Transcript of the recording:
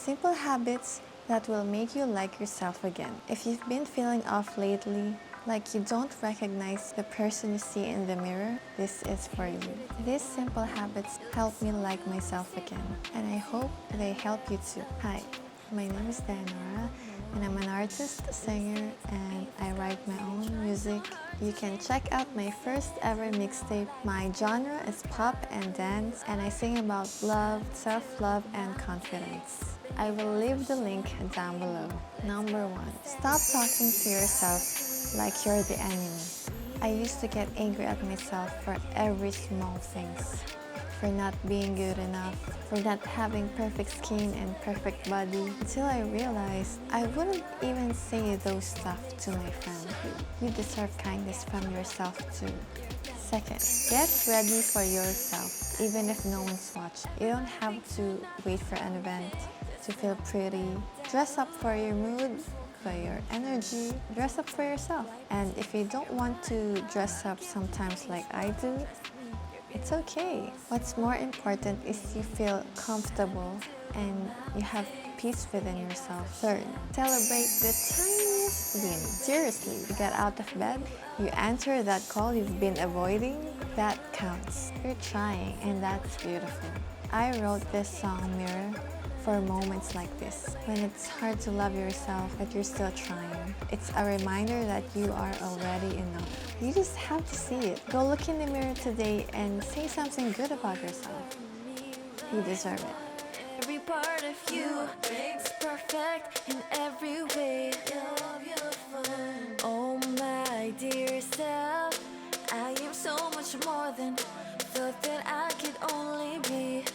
Simple habits that will make you like yourself again. If you've been feeling off lately, like you don't recognize the person you see in the mirror, this is for you. These simple habits help me like myself again, and I hope they help you too. Hi, my name is Dianora, and I'm an artist, singer, and I write my own music. You can check out my first ever mixtape. My genre is pop and dance, and I sing about love, self-love, and confidence. I will leave the link down below. Number 1. Stop talking to yourself like you're the enemy. I used to get angry at myself for every small things. For not being good enough, for not having perfect skin and perfect body, until I realized I wouldn't even say those stuff to my friend. You deserve kindness from yourself too. Second, get ready for yourself, even if no one's watching. You don't have to wait for an event to feel pretty. Dress up for your mood, for your energy. Dress up for yourself. And if you don't want to dress up sometimes like I do, it's okay. What's more important is you feel comfortable and you have peace within yourself. Third, celebrate the tiniest win. Seriously, you got out of bed, you answer that call you've been avoiding, that counts. You're trying, and that's beautiful. I wrote this song, Mirror, for moments like this, when it's hard to love yourself but you're still trying. It's a reminder that you are already enough. You just have to see it. Go look in the mirror today and say something good about yourself. You deserve it. Every part of you is perfect in every way. Oh my dear self, I am so much more than thought that I could only be.